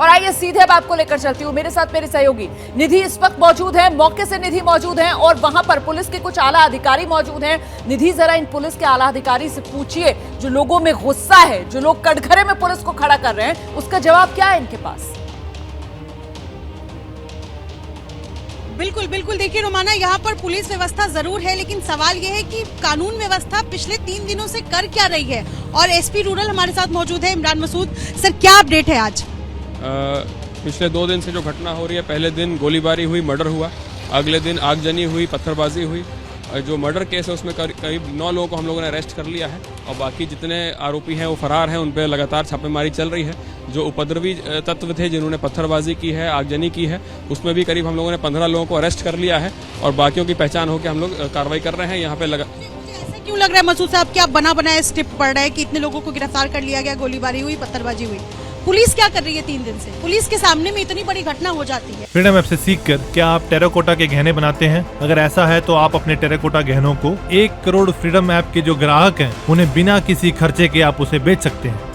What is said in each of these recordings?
और आइए सीधे बात को लेकर चलती हूँ। मेरे साथ मेरे सहयोगी निधि इस वक्त मौजूद है, मौके से निधि मौजूद है और वहां पर पुलिस के कुछ आला अधिकारी मौजूद हैं। निधि, जरा इन पुलिस के आला अधिकारी से पूछिए, जो लोगों में गुस्सा है, जो लोग कटघरे में पुलिस को खड़ा कर रहे हैं, उसका जवाब क्या है इनके पास? बिल्कुल बिल्कुल, देखिए रोमाना, यहाँ पर पुलिस व्यवस्था जरूर है, लेकिन सवाल ये है कि कानून व्यवस्था पिछले 3 दिनों से कर क्या रही है। और एसपी रूरल हमारे साथ मौजूद है, इमरान मसूद। सर, क्या अपडेट है आज? पिछले 2 दिन से जो घटना हो रही है, पहले दिन गोलीबारी हुई, मर्डर हुआ, अगले दिन आगजनी हुई, पत्थरबाजी हुई। जो मर्डर केस है उसमें करीब 9 लोगों को हम लोगों ने अरेस्ट कर लिया है और बाकी जितने आरोपी हैं वो फरार हैं। उन पर लगातार छापेमारी चल रही है। जो उपद्रवी तत्व थे जिन्होंने पत्थरबाजी की है, आगजनी की है, उसमें भी करीब हम लोगों ने 15 लोगों को अरेस्ट कर लिया है और बाकियों की पहचान होकर हम लोग कार्रवाई कर रहे हैं। यहाँ पे ऐसा क्यों लग रहा है मसूद साहब कि आप बना बनाया स्क्रिप्ट पढ़ रहे हैं कि इतने लोगों को गिरफ्तार कर लिया गया, गोलीबारी हुई, पत्थरबाजी हुई? पुलिस क्या कर रही है 3 दिन से? पुलिस के सामने में इतनी बड़ी घटना हो जाती है। फ्रीडम ऐप से सीखकर क्या आप टेराकोटा के गहने बनाते हैं? अगर ऐसा है तो आप अपने टेराकोटा गहनों को 1 करोड़ फ्रीडम ऐप के जो ग्राहक हैं उन्हें बिना किसी खर्चे के आप उसे बेच सकते हैं।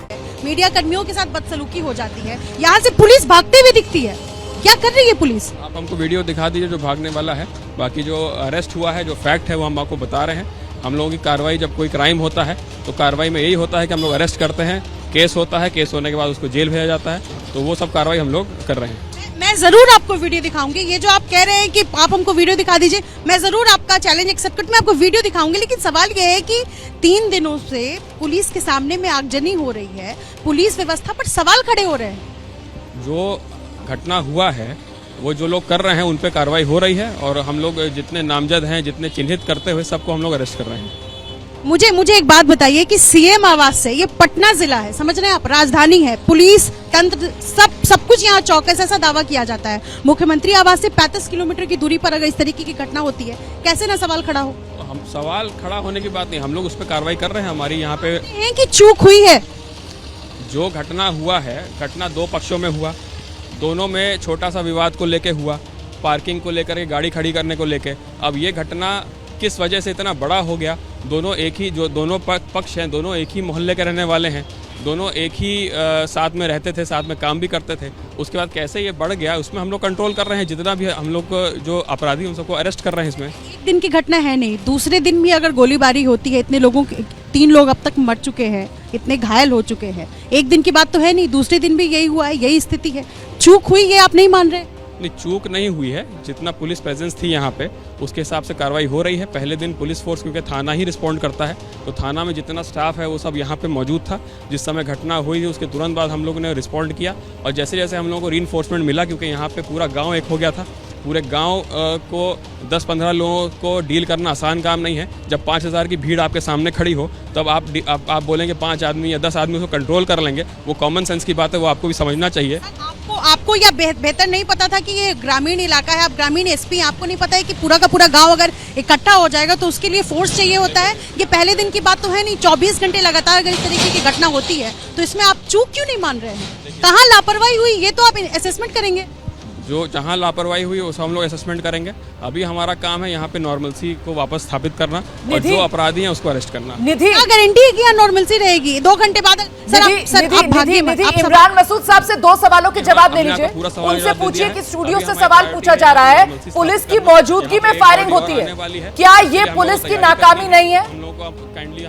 मीडिया कर्मियों के साथ बदसलूकी हो जाती है, यहाँ से पुलिस भागते हुए दिखती है, क्या कर रही है पुलिस? आप हमको वीडियो दिखा दीजिए जो भागने वाला है। बाकी जो अरेस्ट हुआ है, जो फैक्ट है, वो हम आपको बता रहे हैं। हम लोगों की कार्रवाई, जब कोई क्राइम होता है तो कार्रवाई में यही होता है कि हम लोग अरेस्ट करते हैं, केस होता है, केस होने के बाद उसको जेल भेजा जाता है, तो वो सब कार्रवाई हम लोग कर रहे हैं। मैं जरूर आपको वीडियो दिखाऊंगी। ये जो आप कह रहे हैं कि आप हमको वीडियो दिखा दीजिए, मैं जरूर आपका चैलेंज एक्सेप्ट करके मैं आपको वीडियो दिखाऊंगी। लेकिन सवाल ये है कि 3 दिनों से पुलिस के सामने में आगजनी हो रही है, पुलिस व्यवस्था पर सवाल खड़े हो रहे हैं। जो घटना हुआ है वो जो लोग कर रहे हैं उन पे कार्रवाई हो रही है और हम लोग जितने नामजद हैं, जितने चिन्हित करते हुए सबको हम लोग अरेस्ट कर रहे हैं। मुझे एक बात बताइए कि सीएम आवास से, ये पटना जिला है, समझ रहे हैं आप, राजधानी है, पुलिस तंत्र सब कुछ यहाँ चौकस, ऐसा दावा किया जाता है। मुख्यमंत्री आवास से 35 किलोमीटर की दूरी पर अगर इस तरीके की घटना होती है, कैसे ना सवाल खड़ा हो? हम सवाल खड़ा होने की बात नहीं, हम लोग उस पर कार्रवाई कर रहे हैं। हमारी यहाँ पे कि चूक हुई है। जो घटना हुआ है, घटना 2 पक्षों में हुआ, दोनों में छोटा सा विवाद को लेके हुआ, पार्किंग को लेकर के, गाड़ी खड़ी करने को लेके। अब ये घटना किस वजह से इतना बड़ा हो गया? दोनों एक ही, जो दोनों पक्ष हैं, दोनों एक ही मोहल्ले के रहने वाले हैं, दोनों एक ही साथ में रहते थे, साथ में काम भी करते थे। उसके बाद कैसे ये बढ़ गया, उसमें हम लोग कंट्रोल कर रहे हैं। जितना भी हम लोग जो अपराधी उन सबको अरेस्ट कर रहे हैं। इसमें एक दिन की घटना है नहीं, दूसरे दिन भी अगर गोलीबारी होती है, इतने लोगों, 3 लोग अब तक मर चुके हैं, इतने घायल हो चुके हैं, एक दिन की बात तो है नहीं, दूसरे दिन भी यही हुआ है, यही स्थिति है। चूक हुई, ये आप नहीं मान रहे? नहीं, चूक नहीं हुई है। जितना पुलिस प्रेजेंस थी यहाँ पे, उसके हिसाब से कार्रवाई हो रही है। पहले दिन पुलिस फोर्स, क्योंकि थाना ही रिस्पॉन्ड करता है, तो थाना में जितना स्टाफ है वो सब यहाँ पे मौजूद था। जिस समय घटना हुई थी उसके तुरंत बाद हम लोगों ने रिस्पॉन्ड किया और जैसे जैसे हम लोगों को रीइंफोर्समेंट मिला, क्योंकि यहाँ पे पूरा गाँव एक हो गया था, पूरे गांव को 10-15 लोगों को डील करना आसान काम नहीं है। जब 5000 की भीड़ आपके सामने खड़ी हो, तब आप बोलेंगे 5 आदमी या 10 आदमी उसको कंट्रोल कर लेंगे, वो कॉमन सेंस की बात है, वो आपको भी समझना चाहिए। आपको यह बेहतर नहीं पता था कि ये ग्रामीण इलाका है, आप ग्रामीण एसपी, आपको नहीं पता है कि पूरा का पूरा गांव अगर इकट्ठा हो जाएगा तो उसके लिए फोर्स चाहिए होता है? ये पहले दिन की बात तो है नहीं, 24 घंटे लगातार अगर इस तरीके की घटना होती है तो इसमें आप चूक क्यों नहीं मान रहे हैं? कहाँ लापरवाही हुई, ये तो आप असेसमेंट करेंगे। जो जहां लापरवाही हुई उस हम लोग असेसमेंट करेंगे। अभी हमारा काम है यहाँ पे नॉर्मलसी को वापस स्थापित करना और जो अपराधी हैं उसको अरेस्ट करना। निधि, क्या गारंटी है कि यहाँ नॉर्मलसी रहेगी? 2 घंटे बाद इमरान मसूद साहब से 2 सवालों के जवाब ले लीजिए। उनसे पूछिए कि स्टूडियो से सवाल पूछा जा रहा है, पुलिस की मौजूदगी में फायरिंग होती है, क्या ये पुलिस की नाकामी नहीं है?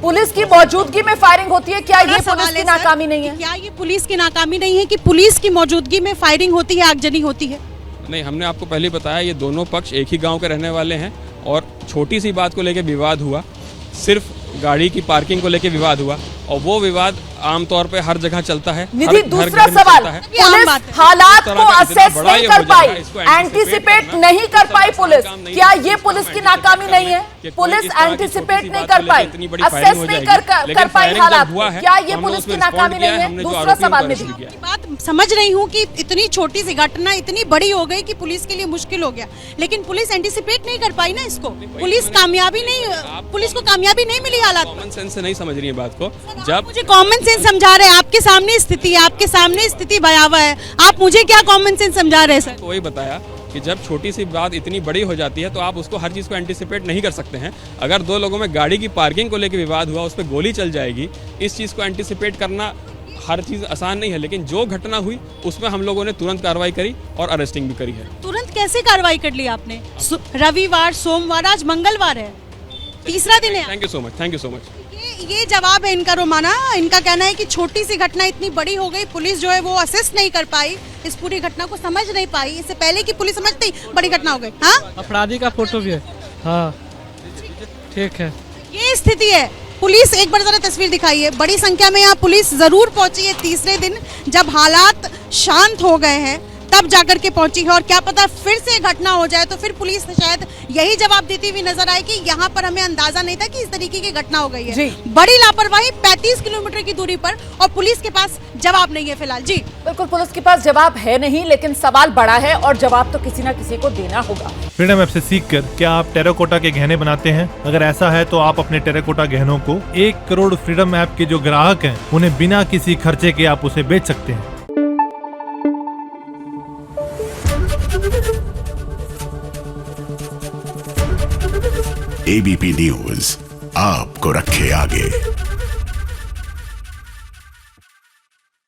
पुलिस की मौजूदगी में फायरिंग होती है, क्या ये पुलिस की नाकामी नहीं है? क्या ये पुलिस की नाकामी नहीं है कि पुलिस की मौजूदगी में फायरिंग होती है, आगजनी होती है? नहीं, हमने आपको पहले बताया ये दोनों पक्ष एक ही गांव के रहने वाले हैं और छोटी सी बात को लेकर विवाद हुआ, सिर्फ गाड़ी की पार्किंग को लेकर विवाद हुआ और वो विवाद आमतौर पे हर जगह चलता है। निधि, दूसरा सवाल, पुलिस हालात को असेस नहीं कर पाई, एंटीसिपेट नहीं कर पाई पुलिस, क्या ये पुलिस की नाकामी नहीं है? पुलिस एंटीसिपेट नहीं कर पाई, असेस नहीं कर पाई हालात, क्या ये पुलिस की नाकामी नहीं है? दूसरा सवाल निधि, बात समझ रही हूँ कि इतनी छोटी सी घटना इतनी बड़ी हो गई कि पुलिस के लिए मुश्किल हो गया, लेकिन पुलिस एंटीसिपेट नहीं कर पाई ना इसको, पुलिस को कामयाबी नहीं मिली हालात। कॉमन सेंस से नहीं समझ रही है बात को। जब मुझे कॉमन सेंस समझा रहे हैं, आपके सामने स्थिति है, आपके सामने स्थिति भयावह है, आप मुझे क्या कॉमन सेंस समझा रहे हैं सर? वही बताया कि जब छोटी सी बात इतनी बड़ी हो जाती है तो आप उसको हर चीज़ को एंटीसिपेट नहीं कर सकते हैं। अगर 2 लोगों में गाड़ी की पार्किंग को लेकर विवाद हुआ, उस पर गोली चल जाएगी, इस चीज़ को एंटीसिपेट करना हर चीज़ आसान नहीं है, लेकिन जो घटना हुई उसमें हम लोगों ने तुरंत कार्रवाई करी और अरेस्टिंग भी करी है। तुरंत कैसे कार्रवाई कर ली आपने? रविवार, सोमवार, आज मंगलवार है, तीसरा दिन है। Thank you so much, thank you so much. ये जवाब है इनका रोमाना। इनका कहना है कि छोटी सी घटना इतनी बड़ी हो गई, पुलिस जो है वो असेस नहीं कर पाई, इस पूरी घटना को समझ नहीं पाई। इससे पहले की पुलिस समझती बड़ी घटना हो गई। हाँ, अपराधी का फोटो भी है। हाँ ठीक है, ये स्थिति है। पुलिस, एक बार जरा तस्वीर दिखाइए। बड़ी संख्या में यहाँ पुलिस जरूर पहुंची है तीसरे दिन, जब हालात शांत हो गए हैं तब जाकर के पहुंची है। और क्या पता फिर से घटना हो जाए तो फिर पुलिस शायद यही जवाब देती हुई नजर आए कि यहाँ पर हमें अंदाजा नहीं था कि इस तरीके की घटना हो गई है। जी। बड़ी लापरवाही, 35 किलोमीटर की दूरी पर, और पुलिस के पास जवाब नहीं है फिलहाल। जी बिल्कुल, पुलिस के पास जवाब है नहीं, लेकिन सवाल बड़ा है और जवाब तो किसी ना किसी को देना होगा। फ्रीडम ऐप से सीखकर क्या आप टेराकोटा के गहने बनाते हैं? अगर ऐसा है तो आप अपने टेराकोटा गहनों को 1 करोड़ फ्रीडम ऐप के जो ग्राहक हैं उन्हें बिना किसी खर्चे के आप उसे बेच सकते हैं। एबीपी न्यूज आपको रखे आगे।